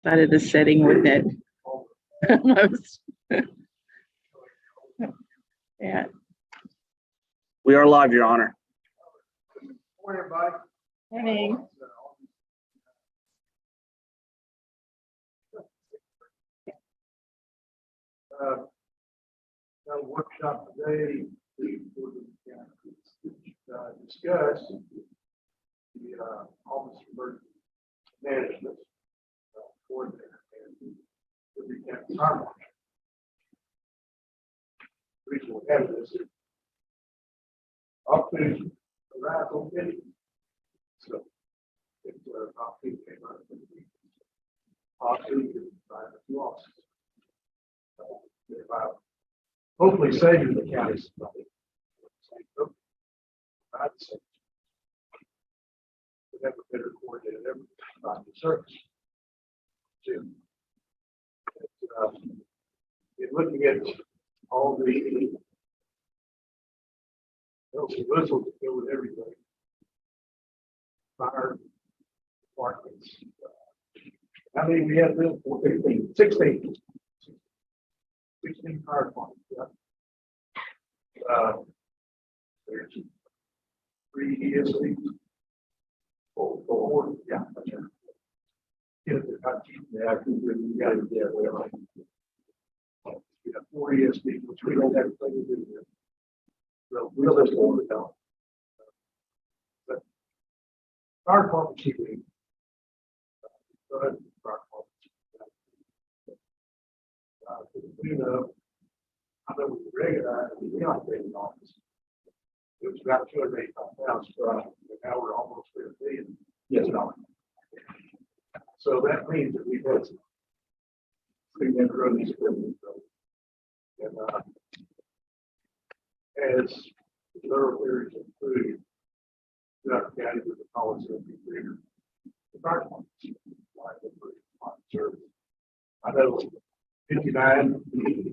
out of the setting with it. Almost. Yeah. We are live, Your Honor. Morning, everybody. Morning. Got a workshop today to discuss the Office of Emergency Management coordinator and the recap timeline. The reason we have this is opportunity arrives on video. So if opportunity came out, opportunity to provide a few offices. If I hopefully saving the county some money. I'd say we have a better coordinated effort to provide the service. In looking at all the bells and whistles that go with everything, fire departments. How many we have built for? 15, 16. 16 fire departments. Yeah. There's 3 ESCs. Four. Yeah, that's right. Yeah, I think we got it there. We have 4 ESCs, which we don't have anything to do with. So we'll just hold it down. But fire department chiefing. Go ahead, fire department. I know with the regular, we operating office. It was about 285,000 per hour. Now we're almost $1 billion. Yes, no. So that means that we've had some significant growth in these equipment. And as the thoroughfares improve, throughout the county with the policy of the bigger, the fire department like the service. I know 59,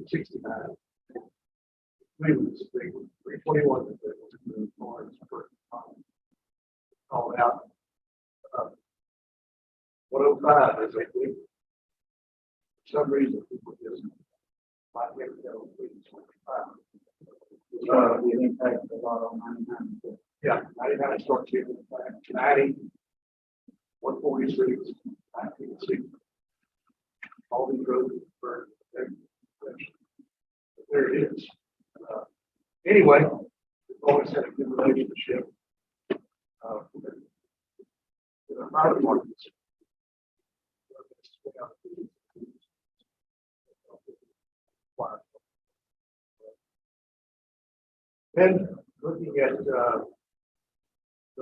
69. Cleveland's big one, 321 that was Florence first called out. 105 is a big. For some reason, people just might never go 25. The impact a lot on 99. Yeah, 99 starts here. 90, 146, 1960. All these roads for there it is. Anyway, we've always had a good relationship with our fire departments. Then looking at the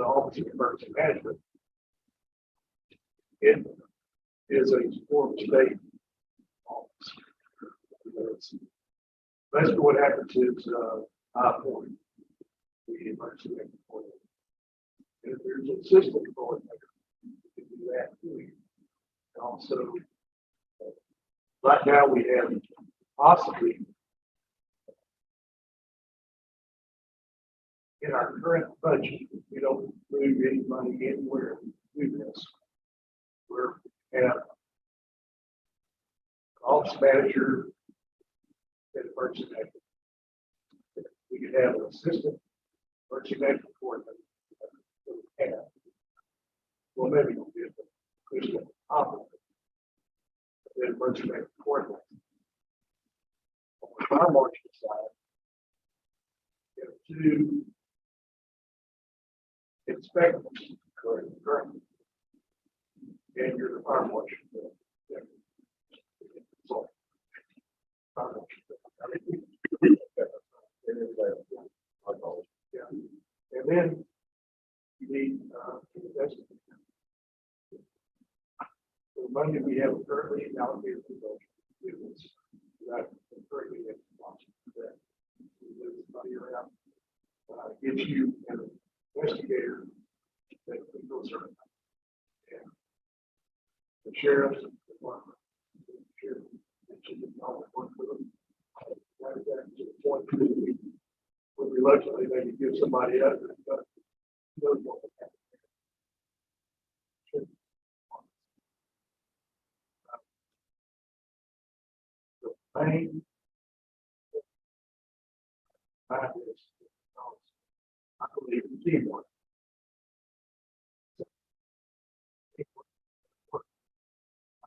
Office of Emergency Management, it is a form of state office. Basically, what happens is I appoint the emergency management coordinator. And if there's an assistant coordinator, you can do that too. And also, right now we have possibly in our current budget, we don't move any money anywhere to do this. We have office manager and emergency management. We could have an assistant emergency management coordinator. Well, maybe we'll get the Christian operator, then emergency management coordinator. On the fire marshal side, we have 2 inspectors currently, and you're the fire marshal. So, fire marshal. Yeah. And then you need investigation. The money we have currently allocated to those students that currently have sponsored that. Money around gives you an investigator that can go certain. And the sheriff's department, would reluctantly maybe give somebody else knows what will happen. this. I believe in teamwork. I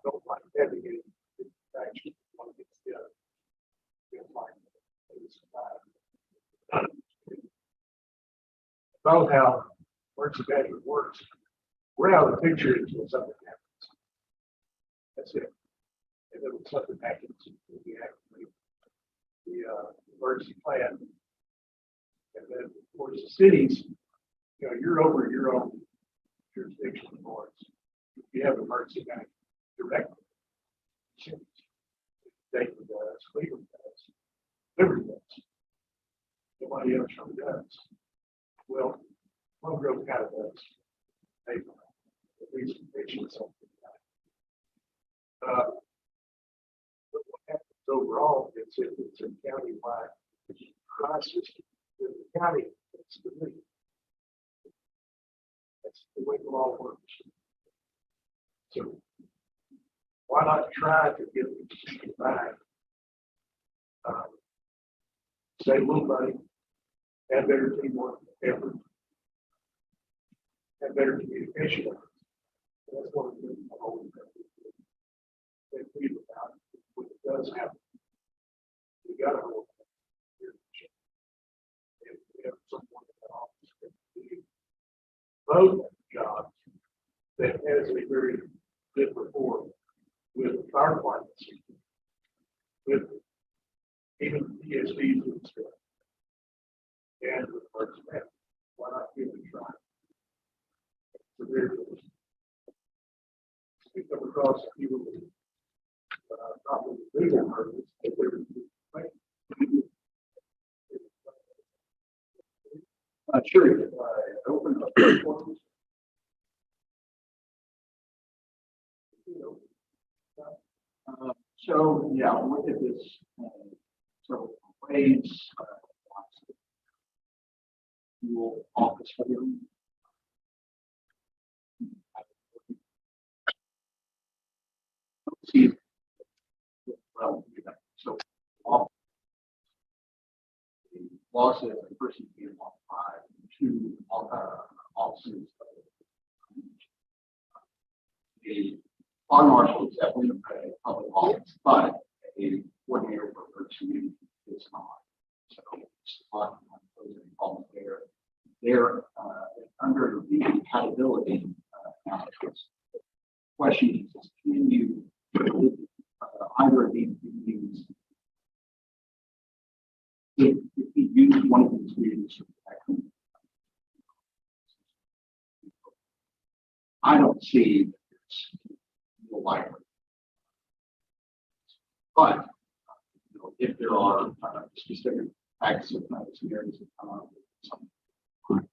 don't like delegating action. Want to get together. About how works management works. We're out of the picture until something happens. That's it. And then when something happens, we activate the emergency plan. And then, of course, the cities, you're over your own jurisdiction boards. If you have emergency management directly, cities, Dayton does, Cleveland does, Liberty does. Nobody else really does. Well, Plum Grove kind of does. They, at least they should something. But what happens overall is if it's a county-wide crisis, the county takes the lead. That's the way the law works. So why not try to get the back? Save a little money, have better teamwork, effort, have better communication. That's what we're doing. They feel about it. When it does happen, we got to hold it. If we have someone in the office that can do both jobs that has a very good rapport with the fire departments, with even PSVs and stuff, and with first man. Why not give it a try? It's a very good. We come across people with not with legal purpose, but they're sure. Open up the forms. So yeah, we'll look at this several ways. Dual office room. See, well, so the law says a person can occupy two offices. The fire marshal is definitely a public office, but a coordinator for emergency is not. So it's not there. They're under the compatibility question is, can you either of these be used? If you use one of these meetings, I don't see it's the library. But if there are specific acts of scenarios that come up, under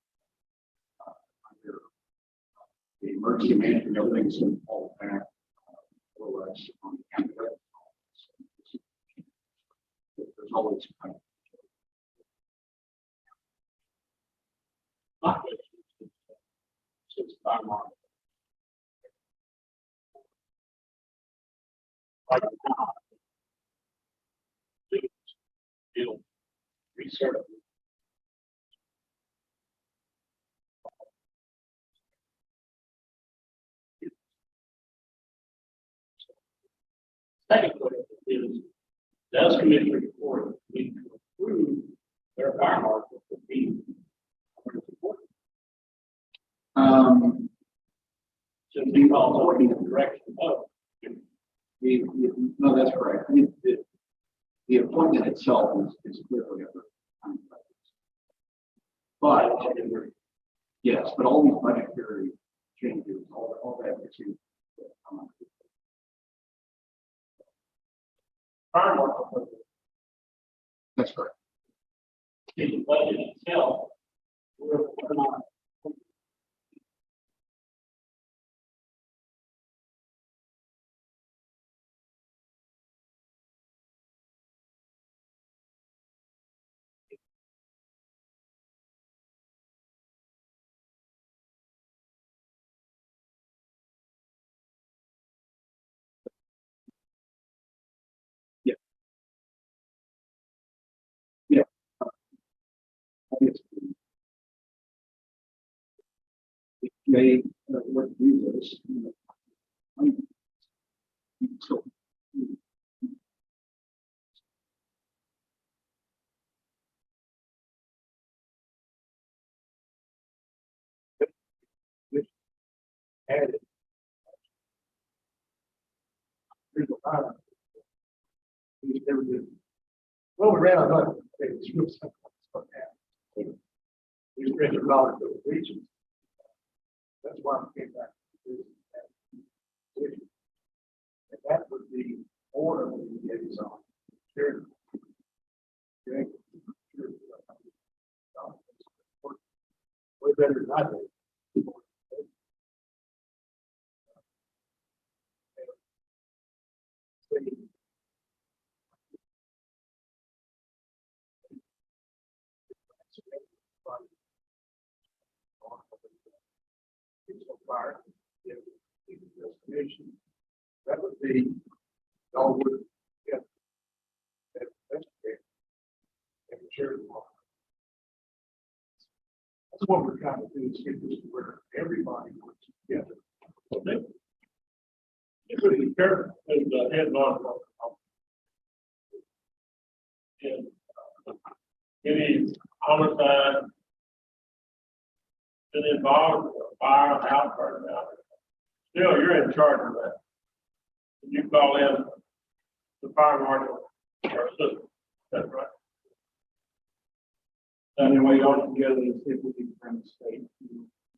the emergency management, everything's in all back, or less on the county. There's always kind of research. Second question is, does Commissioner Court need to approve their fire marshal to be support? Should be all working in the direction of no, that's correct. The appointment itself is clearly under but yes, but all these budgetary changes, all that is fire marshal. That's correct. The budget itself, we're not. Yeah. May what to do this. So, Added. There's a lot of. We never did. Well, we ran out of money. We spent a lot of the regions. That's why we came back to this. Position. And that would be more of the getting on. Sure. Okay. Sure. Way better than I did. Fire, destination. That would be all would get that investigate and share the law. That's what we're trying to do is get this to where everybody works together. Okay. You really be careful with the head on. And any homicide been involved with a fire, house burning out. Still, you're in charge of that. You call in the fire marshal or assistant. That's right. and then we work together to see if we can bring the state.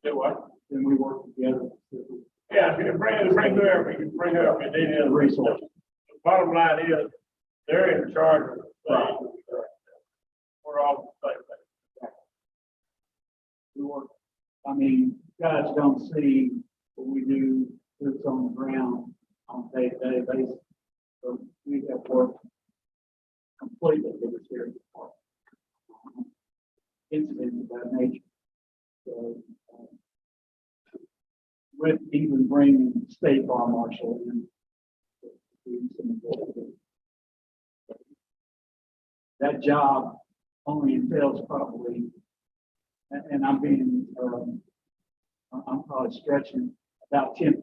Do what? Then we work together to see if we Yeah, you can bring whoever, you can bring whoever you need in. Resource. The bottom line is, they're in charge of the thing. We're all the same thing. we work. I mean, guys don't see what we do, boots on the ground on a day-to-day basis. So we have worked completely with the sheriff's department. Incidents of that nature. So, with even bringing the state bar marshal in. to do some of that job only entails probably, and I'm being, I'm probably stretching about 10%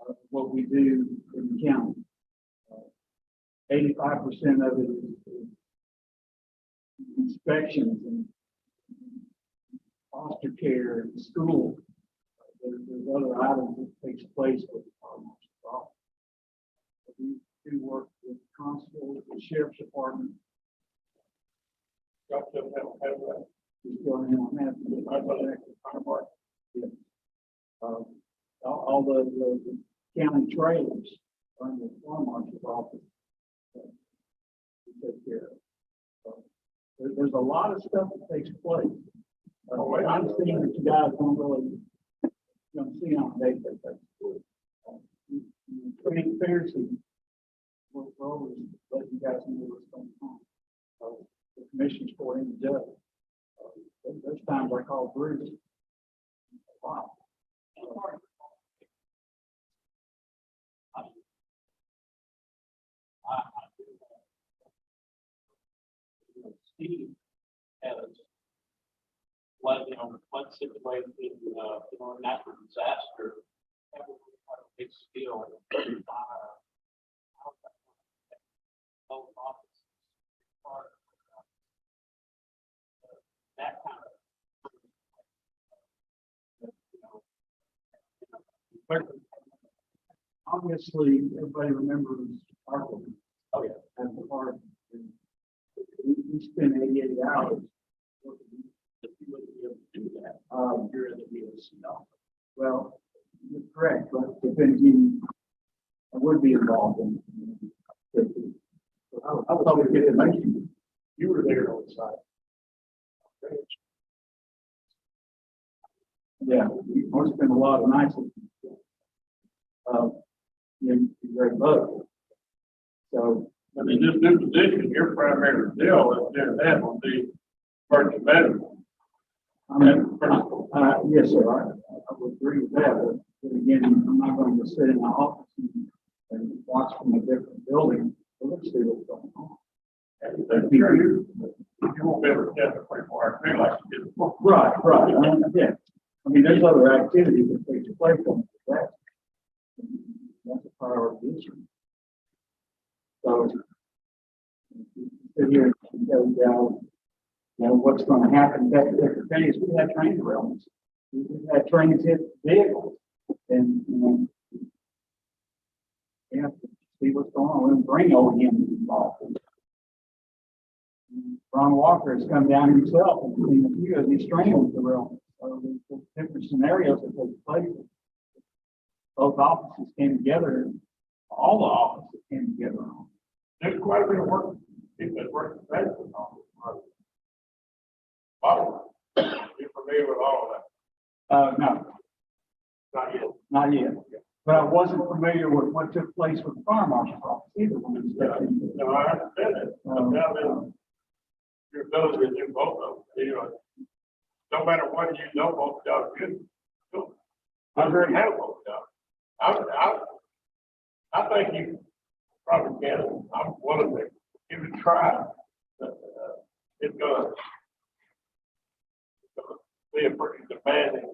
of what we do in the county. 85% of it is inspections and foster care and school. There's other items that takes place with the fire marshal's office. We do work with constables, the sheriff's department. Got to have that. We still have the fire marshal. Yeah. All the county trailers are in the fire marshal's office. We take care of. So, there's a lot of stuff that takes place. I'm seeing that you guys don't see on a day-to-day basis. Transparency, we're always letting you guys know what's going on. The commission's for in the judge. There's times I call Bruce. Wow. Steve has flood, flood situation, natural disaster, big scale, that kind of, Obviously, everybody remembers Arthur. oh yeah, And the part. We spent 88 hours. if you wouldn't be able to do that, you're in the DOC office. Well, you're correct, but depending, I would be involved in. I was always getting mentioned. You were there on the side. Yeah, we spend a lot of nights. In Great Boat. So. I mean, this new position, your primary deal is doing that will be emergency medical. I mean, yes, sir, I would agree with that, but again, I'm not going to sit in the office and watch from a different building. Let's see what's going on. That's sure you, if you won't be able to test a 24-hour thing like you did. Right, right, yeah. I mean, there's other activities that take place on that. That's a priority issue. So, sit here and go down, what's going to happen at different days. We had train derailments. We had trains hit vehicles, and we have to see what's going on. We bring OEM involved. Ron Walker has come down himself and seen a few of these train derailments. So there's different scenarios that take place. Both offices came together. All the offices came together on. There's quite a bit of work. People that work the best with all this. Wow. You're familiar with all of that? No, Not yet. not yet. But I wasn't familiar with what took place with the fire marshal's office either when it stepped into. No, I understand that. Now then, your ability to do both of them, you know, no matter what you know, both jobs good. So, I'm very happy with both jobs. I think you probably can. I'm willing to give it a try. But, it's gonna be a pretty demanding.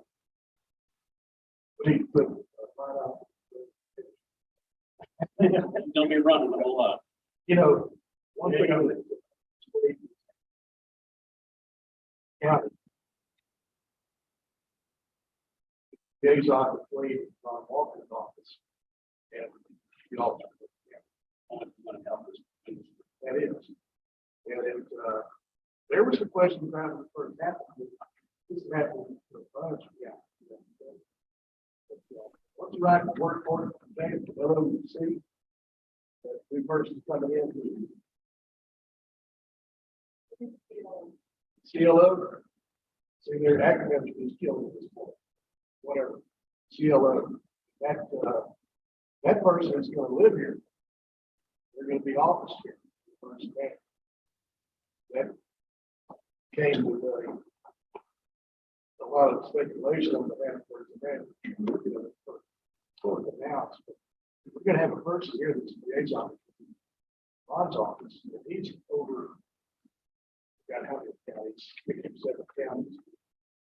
Don't be running a whole lot. You know, one thing I would. Yeah. Liaison between Ron Walker's office and the office. That is. And it, there was a question around the first half of it. This happened for the budget, yeah. What's the right word for it? James, LOC. That new person's coming in. CLO. See, their acronyms is killed at this point. Whatever. CLO. That person is going to live here. They're going to be office here. First man. That came with a lot of speculation on the man for the man. For the house. We're going to have a person here that's liaison. Ron's office. And he's over. Got how many counties? 67 counties.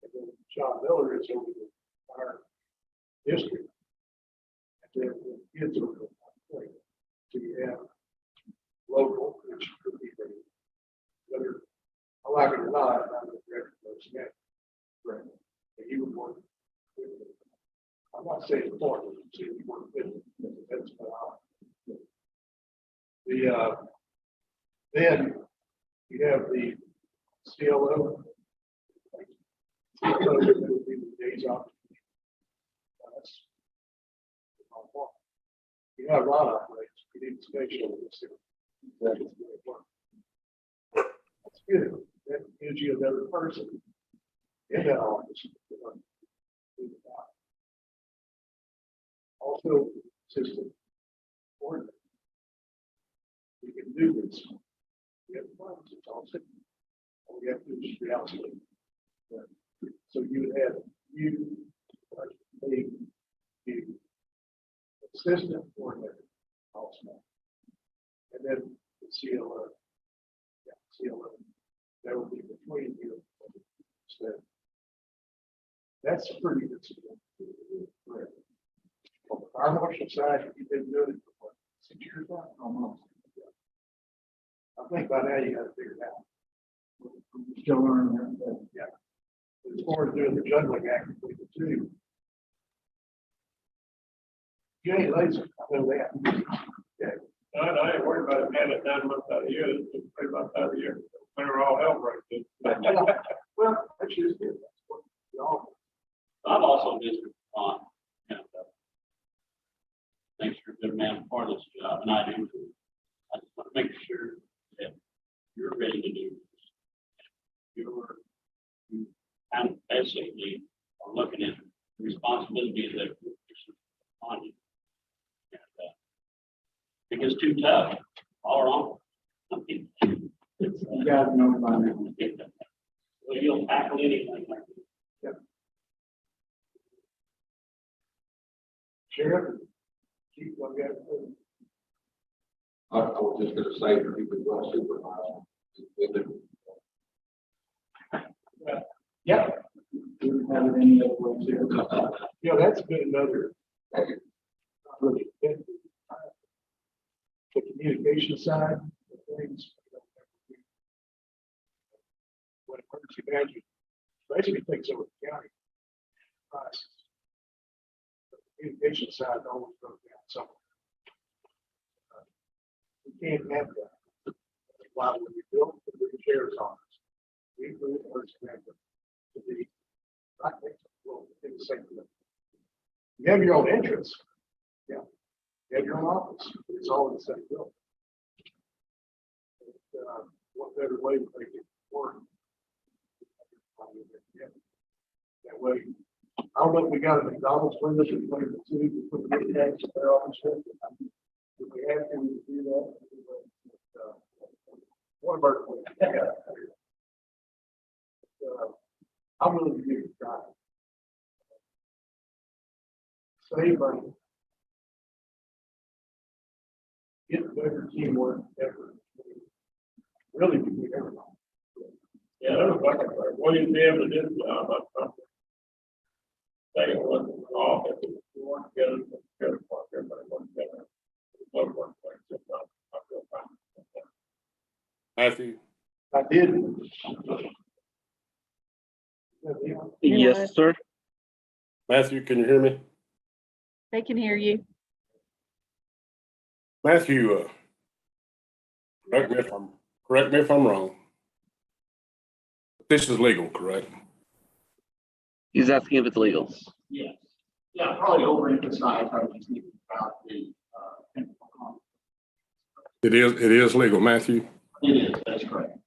And then John Miller is over the entire district. And then the kids are over the point. So you have local, which could be whether I like it or not, I'm the director of those men. Right. And you would work with them. I'm not saying important, I'm saying you work with them. That's what then you have the CLO. CLO would be the days off. You have a lot of operations. You need spatial. That's good. That gives you another person in that office. Also, system coordinator. We can do this. We have funds, it's all simple. All we have to do is reallocate. So you would have the assistant coordinator also. And then the CLO. Yeah, CLO. That would be between you. So that's pretty good. On the fire marshal side, you've been doing it for what, 6 years now? Almost. I think by now you got to figure it out. We're still learning that. Yeah. As far as doing the juggling act between the two, you ain't lazy. I know that. Yeah. I ain't worried about it, man. It's 9 months out of the year. It's 3 months out of the year. When we're all hell breaks. Well, that's just it. That's what we all. I'm also district on, and thanks for a good man for this job, and I do. I just want to make sure that you're ready to do this. You kind of basically are looking at the responsibilities that are on you. And, it gets too tough all wrong. You guys know about it. Well, you'll tackle anything like this. Yep. Sheriff, Chief, what you got? I was just gonna say, for people who are supervising, Yeah, We don't have it any other way too. that's been another. not really been, The communication side of things. When emergency management basically takes over the county. Process. The communication side always goes down somewhere. We can't have that. That's why when we built the new sheriff's office, we moved emergency management to be right next to the floor in the same building. You have your own entrance. Yeah. You have your own office, but it's all in the same building. What better way to make it work? That way, I don't know if we got a McDonald's window between the two, to put the big bags in their office. If we have to, we can do that. One of our. I'm willing to give it a try. Save money. Get better teamwork effort. Really, we need everyone. Yeah, that was like, what do you be able to do? They was off, if you want to get it, everybody wants to get it. One place, just not real fine. Matthew, I did. Yes, sir. Matthew, can you hear me? They can hear you. Matthew, correct me if I'm wrong. This is legal, correct? He's asking if it's legal. Yes. Yeah, probably overemphasize how we think about the, technical content. It is legal, Matthew. It is, that's correct.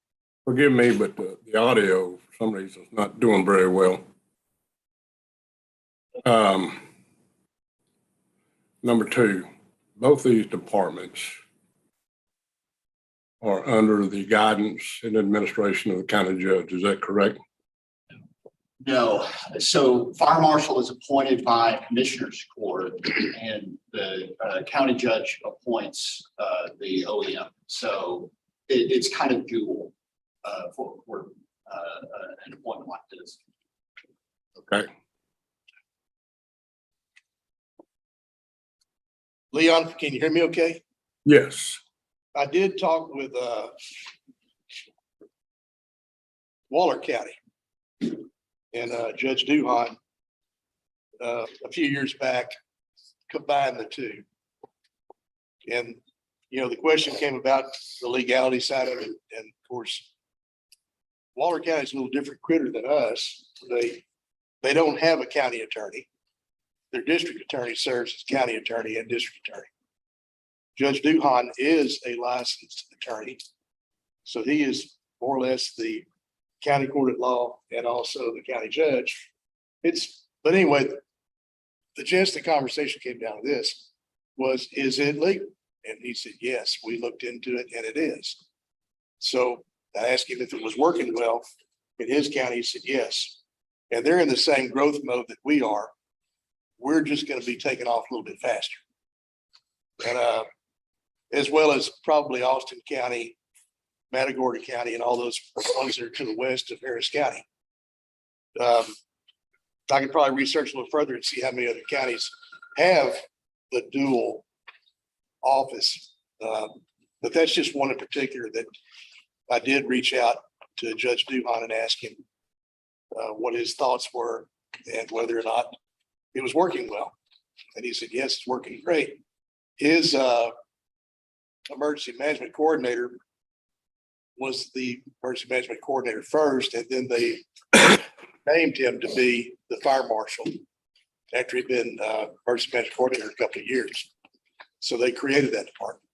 Forgive me, but the audio for some reason is not doing very well. Number two, both these departments are under the guidance and administration of the county judge. Is that correct? No, so fire marshal is appointed by commissioners court and the county judge appoints the OEM. So it's kind of dual for an appointment like this. Okay. Leon, can you hear me okay? Yes. I did talk with Waller County and Judge Duhan a few years back, combined the two. And, the question came about the legality side of it. And of course, Waller County is a little different critter than us. They don't have a county attorney. Their district attorney serves as county attorney and district attorney. Judge Duhan is a licensed attorney. So he is more or less the county court at law and also the county judge. But anyway, the gist of the conversation came down to this was, is it legal? And he said, yes, we looked into it and it is. So I asked him if it was working well in his county. He said, yes. And they're in the same growth mode that we are. We're just going to be taking off a little bit faster. And as well as probably Austin County, Matagorda County, and all those ones that are to the west of Harris County. I could probably research a little further and see how many other counties have the dual office. But that's just one in particular that I did reach out to Judge Duhan and ask him what his thoughts were and whether or not it was working well. And he said, yes, it's working great. His emergency management coordinator was the emergency management coordinator first, and then they named him to be the fire marshal after he'd been emergency management coordinator a couple of years. So they created that department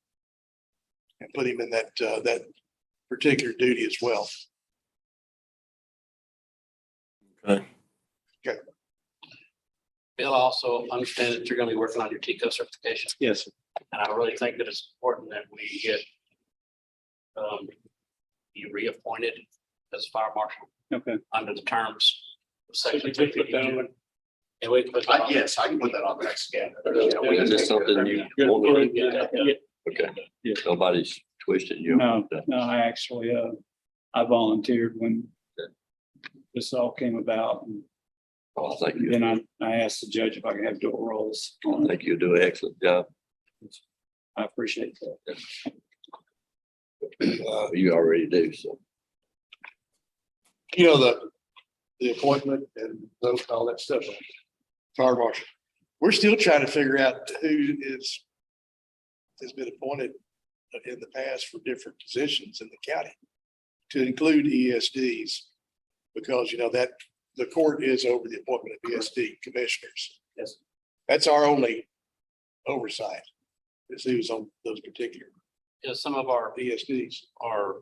and put him in that particular duty as well. Okay. Bill, also understand that you're going to be working on your TICO certification. Yes. And I really think that it's important that we get you reappointed as fire marshal. Okay. Under the terms of section Put that 252. on. And we can put that on. Yes, I can put that on the next scan. Is this something you want me to? Okay, nobody's twisted you. No, I actually, I volunteered when this all came about. And Oh, thank you. then I asked the judge if I could have dual roles. I think you do an excellent job. I appreciate that. You already do, so. You know, the appointment and those, all that stuff. Fire marshal. We're still trying to figure out who has been appointed in the past for different positions in the county, to include ESDs. Because, you know, that the court is over the appointment of ESD commissioners. Yes. That's our only oversight, is who's on those particular Yeah, some of our ESDs.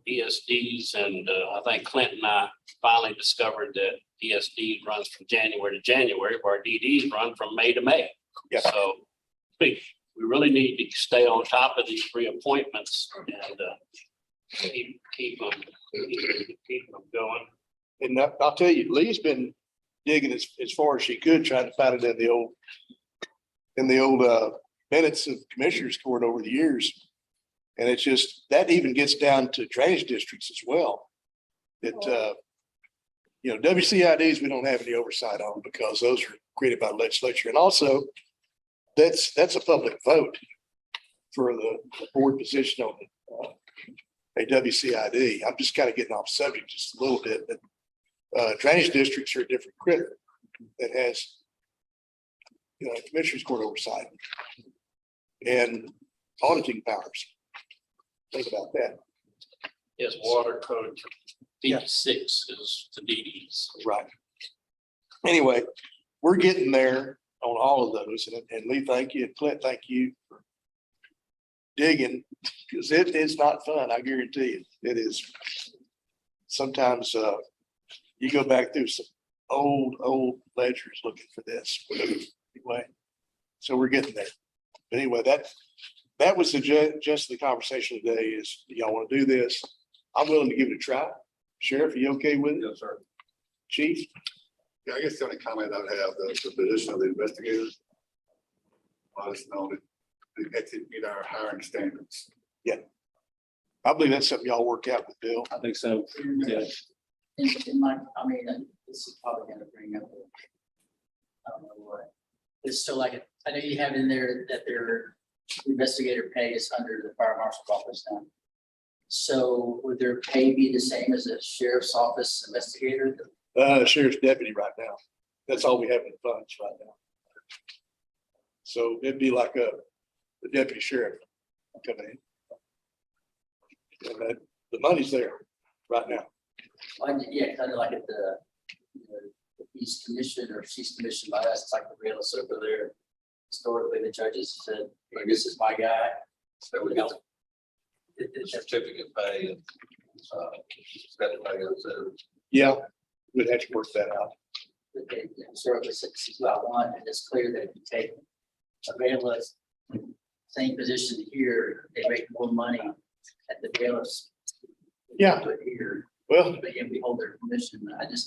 ESDs and I think Clint and I finally discovered that ESD runs from January to January, where DDs run from May to May. Yeah. So we really need to stay on top of these reappointments and keep them going. And I'll tell you, Lee's been digging as far as she could, trying to find it in the old minutes of Commissioners Court over the years. And it's just, that even gets down to drainage districts as well. That, you know, WCIDs, we don't have any oversight on because those are created by the legislature. And also, that's a public vote for the board position on a WCID. I'm just kind of getting off subject just a little bit, but drainage districts are a different critter that has, you know, Commissioners Court oversight and auditing powers. Think about that. Yes, water code 56 is the DDs. Right. Anyway, we're getting there on all of those. And Lee, thank you. And Clint, thank you for digging, because it is not fun. I guarantee you it is. Sometimes you go back through some old ledgers looking for this. Anyway, so we're getting there. But anyway, that was just the conversation today is, y'all want to do this? I'm willing to give it a try. Sheriff, are you okay with it? Yes, sir. Chief? Yeah, I guess the only comment I would have, the position of the investigators. Let us know that they get to meet our hiring standards. I believe that's something y'all work out with Bill. I think so. Yeah. In my, I mean, this is probably gonna bring up, I don't know what. It's still like, I know you have in there that their investigator pay is under the fire marshal's office now. So would their pay be the same as a sheriff's office investigator? Sheriff's deputy right now. That's all we have in funds right now. So it'd be like the deputy sheriff coming in. And the money's there right now. Yeah, kind of like at he's commissioned or she's commissioned by us, it's like the realist over there. Historically, the judges said, "Hey, this is my guy." So we got the certificate pay and Yeah, we'd have to work that out. But they historically said this is about one, and it's clear that if you take a bailiff, same position here, they make more money at the bailiffs. Yeah. But here, Well, they can hold their commission.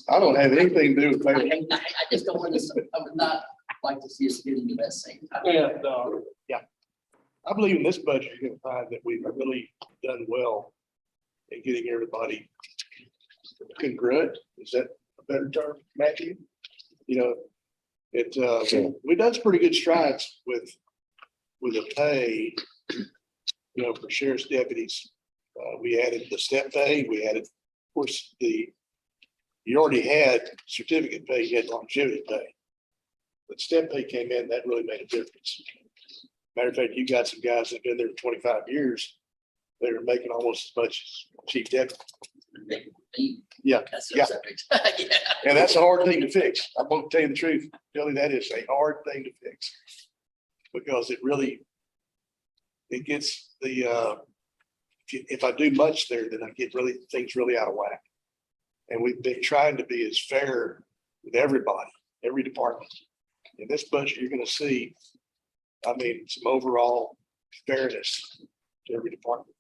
I don't have anything to do with I that. just don't want to, I would not like to see us getting to that same time. I believe in this budget, you're gonna find that we've really done well in getting everybody congruent. Is that a better term, Matthew? You know, we've done some pretty good strides with the pay, you know, for sheriff's deputies. We added the step pay, we added, of course, you already had certificate pay, you had longevity pay. But step pay came in, that really made a difference. Matter of fact, you got some guys that have been there 25 years. They were making almost as much as chief deputy. Yeah, That's yeah. the subject. Yeah. And that's a hard thing to fix. I'm gonna tell you the truth. Billy, that is a hard thing to fix. Because it gets if I do much there, then I get things really out of whack. And we've been trying to be as fair with everybody, every department. In this budget, you're gonna see, I mean, some overall fairness to every department.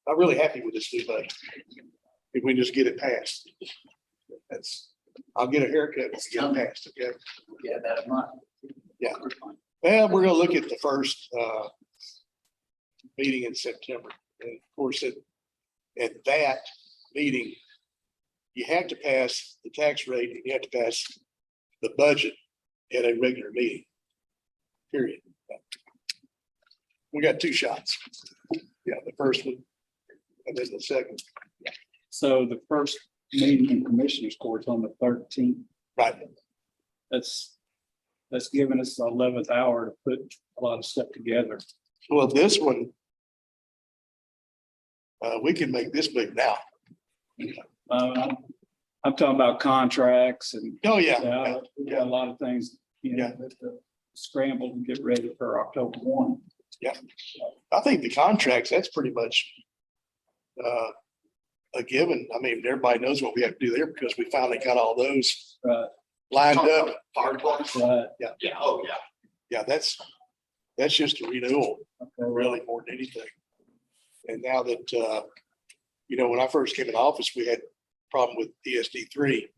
I'm really happy with this new budget. If we just get it passed. I'll get a haircut if we get it passed, okay? Yeah, about a month. Yeah. Well, we're gonna look at the first meeting in September. And of course, at that meeting, you have to pass the tax rate and you have to pass the budget at a regular meeting. Period. We got two shots. Yeah, the first one and then the second. So the first meeting in Commissioners Court's on the 13th. Right. That's given us the 11th hour to put a lot of stuff together. Well, this one, we can make this big now. I'm talking about contracts and Oh, yeah. we got a lot of things, that scramble to get ready for October 1. I think the contracts, that's pretty much a given. I mean, everybody knows what we have to do there because we finally got all those Right. lined up. Fire department. Right. Yeah, oh, yeah. Yeah, that's just a renewal, Okay. really, more than anything. And now that, when I first came in office, we had a problem with ESD3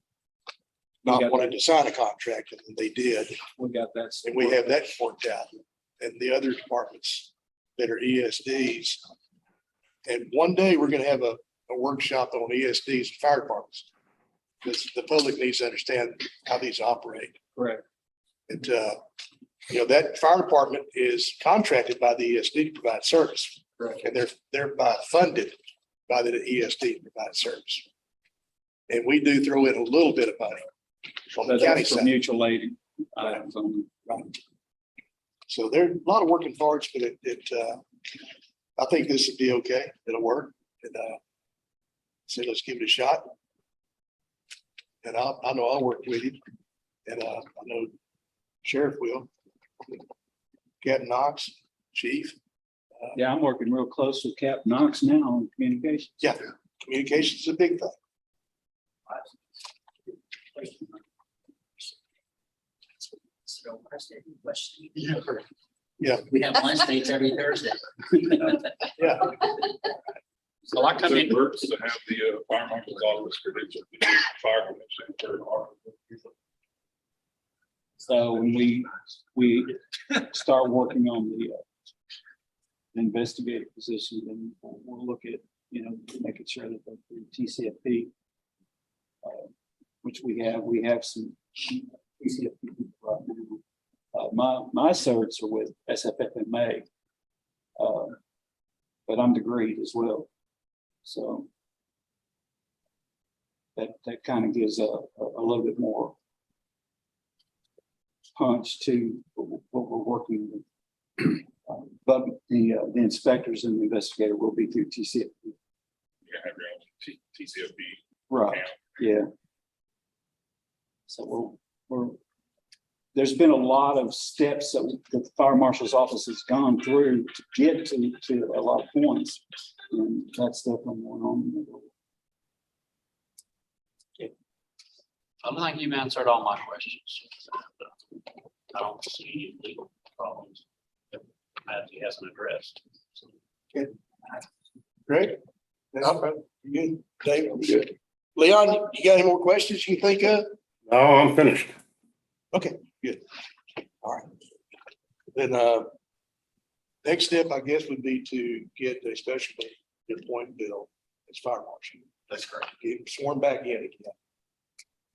not got wanting to sign a contract, and they did. We got that. And we have that worked out. And the other departments that are ESDs. And one day we're gonna have a workshop on ESDs and fire departments. Because the public needs to understand how these operate. Correct. And, that fire department is contracted by the ESD to provide service. Correct. And they're funded by the ESD to provide service. And we do throw in a little bit of money on the county That's for side. mutual aid items on. So there's a lot of working parts, but I think this would be okay. It'll work. And so let's give it a shot. And I know I'll work with you. And I know Sheriff will. Captain Knox, Chief. Yeah, I'm working real close with Cap Knox now on communications. Yeah, communications is a big thing. So, question. Yeah. We have lunch dates every Thursday. Yeah. So I come in, It works to have the fire marshal's office credential, the fire commission, third party. So when we start working on the investigative position, then we'll look at, making sure that the TCFP, which we have some TCFP right now. My certs are with SFFMA, but I'm degreed as well. So that kind of gives a little bit more punch to what we're working with. But the inspectors and the investigator will be through TCFP. Yeah, have your own TCFB. Right, yeah. So there's been a lot of steps that the fire marshal's office has gone through to get to a lot of points. And that's definitely going on. I think you've answered all my questions. I don't see any legal problems that Matthew hasn't addressed. Great. You good? Dave, I'm good. Leon, you got any more questions you can think of? No, I'm finished. Okay, good. All right. Then, next step, I guess, would be to get a special appointment bill as fire marshal. That's correct. Get him sworn back in again.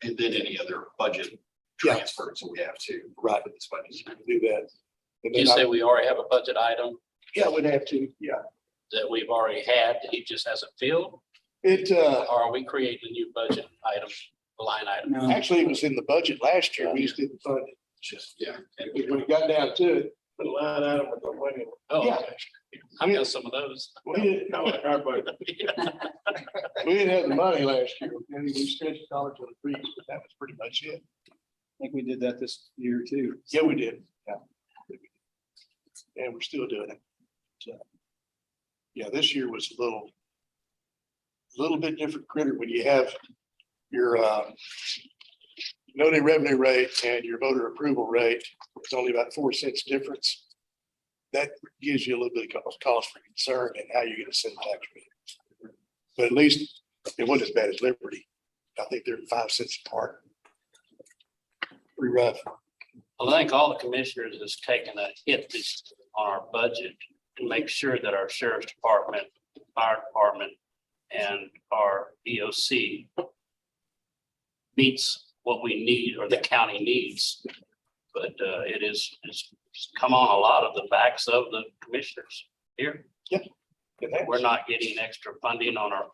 And then any other budget Yeah. transfers that we have to. Right. For this budget. Do that. And You then say we already have a budget item yeah, we'd have to, yeah. that we've already had, that he just hasn't filled? It, Or are we creating a new budget item, line item? No, actually, it was in the budget last year. We just didn't fund it. Just, yeah. And when it got down to it, the line item was the money. Oh, Yeah. okay. I've got some of those. We didn't, no, our budget. We didn't have the money last year. And we stretched dollars to the trees, but that was pretty much it. I think we did that this year too. Yeah, we did. Yeah. And we're still doing it. So, yeah, this year was a little bit different critter when you have your noted revenue rate and your voter approval rate. It's only about 4 cents difference. That gives you a little bit of cause for concern and how you're going to send tax rate. But at least it wasn't as bad as Liberty. I think they're 5 cents apart. Pretty rough. I think all the commissioners has taken a hit on our budget to make sure that our sheriff's department, fire department, and our EOC meets what we need or the county needs. But it's come on a lot of the backs of the commissioners here. We're not getting extra funding on our,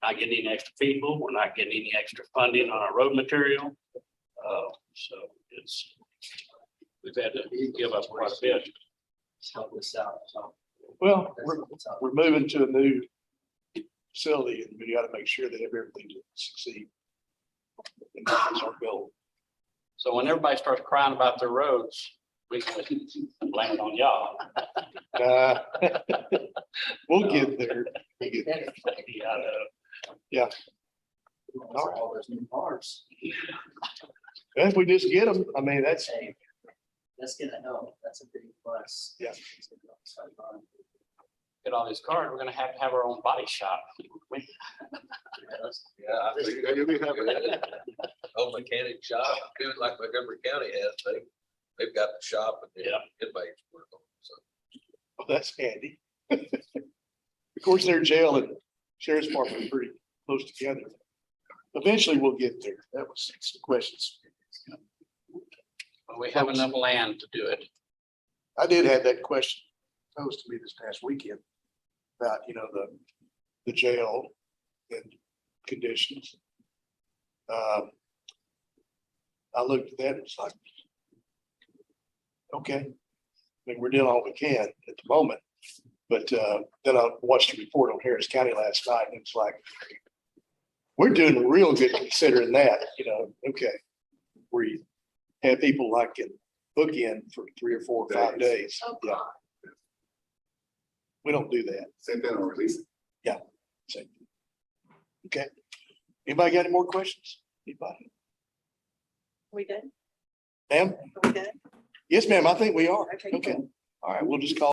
not getting any extra people. We're not getting any extra funding on our road material. So we've had to give up quite a bit. Help this out. So Well, that's what's up. we're moving to a new facility and we gotta make sure that everything to succeed. And that's our goal. So when everybody starts crying about their roads, we can blame it on y'all. We'll get there. We'll get there. Yeah, All those new cars. If we just get them, I mean, that's, Hey, that's gonna help. That's a big plus. Yeah. get all these cars, we're gonna have our own body shop. Yeah, I think you'll be happy. Old mechanic shop, do it like Montgomery County has, they've got the shop and the Yeah. inmates work on it, so. oh, that's handy. Of course, their jail and sheriff's department are pretty close together. Eventually, we'll get there. That was some questions. But we have enough land to do it. I did have that question posed to me this past weekend about, the jail and conditions. I looked at that and it's like, okay, I mean, we're doing all we can at the moment. But then I watched a report on Harris County last night and it's like, we're doing real good considering that, okay. We have people like in bookend for 3 or 4 or 5 days. Yeah. We don't do that. Same thing on release. Same. Okay. Anybody got any more questions? Anybody? We good? Ma'am? We good? Yes, ma'am. I think we are. Okay. Okay. All right. We'll just call